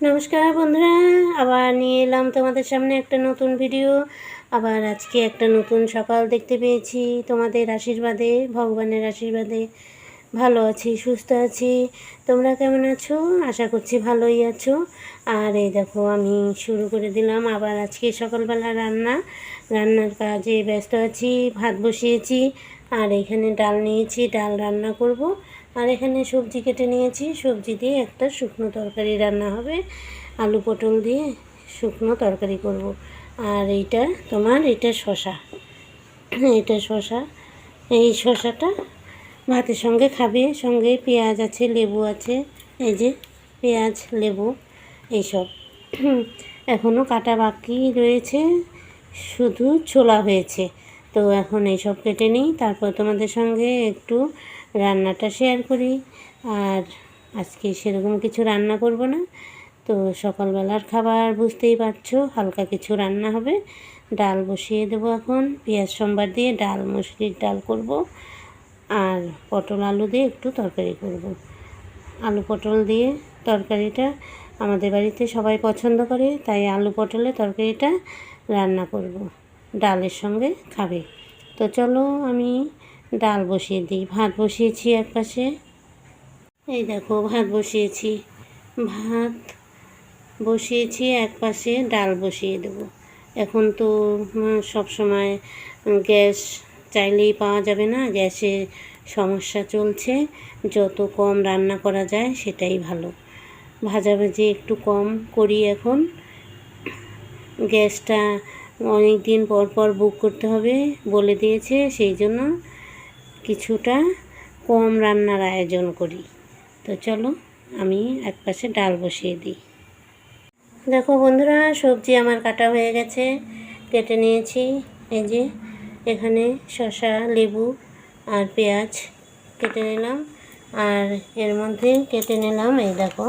নমস্কার বন্ধুরা, আবার নিয়ে এলাম তোমাদের সামনে একটা নতুন ভিডিও। আবার আজকে একটা নতুন সকাল দেখতে পেয়েছি। তোমাদের আশীর্বাদে, ভগবানের আশীর্বাদে ভালো আছি, সুস্থ আছি। তোমরা কেমন আছো? আশা করছি ভালোই আছো। আর এই দেখো, আমি শুরু করে দিলাম আবার আজকে সকালবেলা রান্নার কাজে ব্যস্ত আছি। ভাত বসিয়েছি, আর এখানে ডাল নিয়েছি, ডাল রান্না করব। আর এখানে সবজি কেটে নিয়েছি, সবজি দিয়ে একটা শুকনো তরকারি রান্না হবে, আলু পটল দিয়ে শুকনো তরকারি করব। আর এটা শশা, এই শশাটা ভাতের সঙ্গে খাবে, সঙ্গে পেঁয়াজ আছে, লেবু আছে। এই যে পেঁয়াজ, লেবু এইসব এখনও কাটা বাকি রয়েছে, শুধু ছোলা হয়েছে। তো এখন এইসব কেটে নিই, তারপর তোমাদের সঙ্গে একটু রান্নাটা শেয়ার করি। আর আজকে সেরকম কিছু রান্না করব না, তো সকালবেলার খাবার বুঝতেই পারছো, হালকা কিছু রান্না হবে। ডাল বসিয়ে দেবো এখন, পেঁয়াজ সম্বার দিয়ে ডাল, মুসুরির ডাল করব। আর পটল আলু দিয়ে একটু তরকারি করব। আলু পটল দিয়ে তরকারিটা আমাদের বাড়িতে সবাই পছন্দ করে, তাই আলু পটলের তরকারিটা রান্না করব, ডালের সঙ্গে খাবে। তো চলো আমি ডাল বসিয়ে দিই। ভাত বসিয়েছি এক পাশে, এই দেখো ভাত বসিয়েছি এক পাশে, ডাল বসিয়ে দেব। এখন তো সব সময় গ্যাস চাইলেই পাওয়া যাবে না, গ্যাসের সমস্যা চলছে। যত কম রান্না করা যায় সেটাই ভালো। ভাজাভাজি একটু কম করি এখন। গ্যাসটা অনেক দিন পর পর বুক করতে হবে বলে দিয়েছে, সেই জন্য কিছুটা কম রান্নার আয়োজন করি। তো চলো আমি এক পাশে ডাল বসিয়ে দিই। দেখো বন্ধুরা, সবজি আমার কাটা হয়ে গেছে, কেটে নিয়েছি। এই যে এখানে শসা, লেবু আর পেঁয়াজ কেটে নিলাম। আর এর মধ্যে কেটে নিলাম, এই দেখো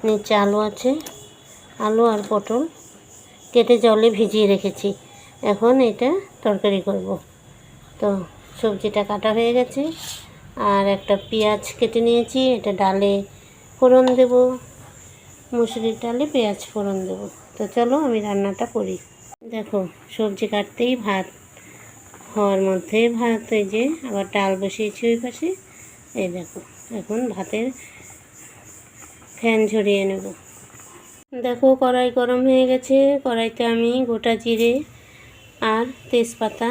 নিচে আলু আছে, আলু আর পটল কেটে জলে ভিজিয়ে রেখেছি। এখন এটা তরকারি করব। তো সবজিটা কাটা হয়ে গেছে, আর একটা পেঁয়াজ কেটে নিয়েছি, এটা ডালে ফোড়ন দেব, মুসুরির ডালে পেঁয়াজ ফোড়ন দেব। তো চলো আমি রান্নাটা করি। দেখো সবজি কাটতেই ভাত হওয়ার মধ্যে, ভাত এই যে আবার ডাল বসিয়েছি ওই পাশে। এই দেখো এখন ভাতের ফ্যান ঝরিয়ে নেব। দেখো কড়াই গরম হয়ে গেছে, কড়াইতে আমি গোটা জিরে আর তেজপাতা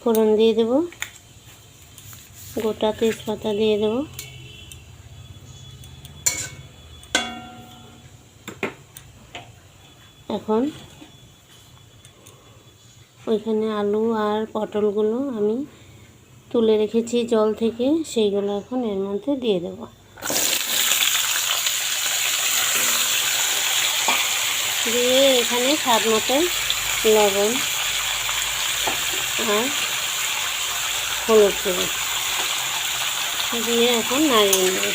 ফোড়ন দিয়ে দেব, গোটা তেজপাতা দিয়ে দেব। এখন ওইখানে আলু আর পটলগুলো আমি তুলে রেখেছি জল থেকে, সেইগুলো এখন এর মধ্যে দিয়ে দেব। দিয়ে এখানে স্বাদ মতো লবণ আর হলুদ দেব, দিয়ে এখন নাড়িয়ে নেব।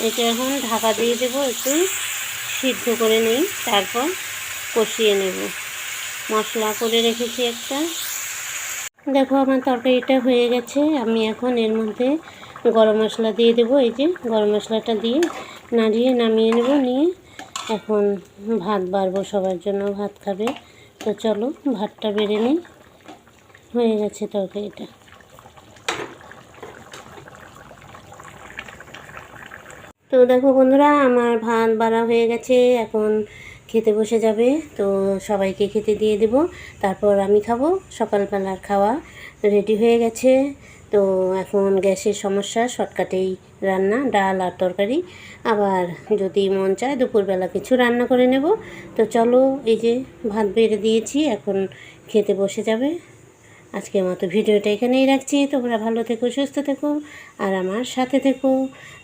এটা এখন ঢাকা দিয়ে দেবো, একটু সিদ্ধ করে নিই, তারপর কষিয়ে নেব। মশলা করে রেখেছি একটা। দেখো আমার তরকারিটা হয়ে গেছে, আমি এখন এর মধ্যে গরম মশলা দিয়ে দেবো। এই যে গরম মশলাটা দিয়ে নাড়িয়ে নামিয়ে নেব। নিয়ে এখন ভাত বাড়বো, সবার জন্য ভাত খাবে। তো চলো ভাতটা বেড়ে নিই। হয়ে গেছে তরকারিটা। তো দেখো বন্ধুরা, আমার ভাত বাড়া হয়ে গেছে, এখন খেতে বসে যাবে। তো সবাইকে খেতে দিয়ে দেব, তারপর আমি খাবো। সকালবেলার খাওয়া রেডি হয়ে গেছে। তো এখন গ্যাসের সমস্যা, শর্টকাটেই রান্না, ডাল আর তরকারি। আবার যদি মন চায় দুপুরবেলা কিছু রান্না করে নেব। তো চলো এই যে ভাত বেড়ে দিয়েছি, এখন খেতে বসে যাবে। আজকের মতো ভিডিওটা এখানেই রাখছি। তোমরা ভালো থেকো, সুস্থ থেকো, আর আমার সাথে থেকো।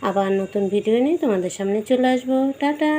আবার নতুন ভিডিও নিয়ে তোমাদের সামনে চলে আসবো। টাটা।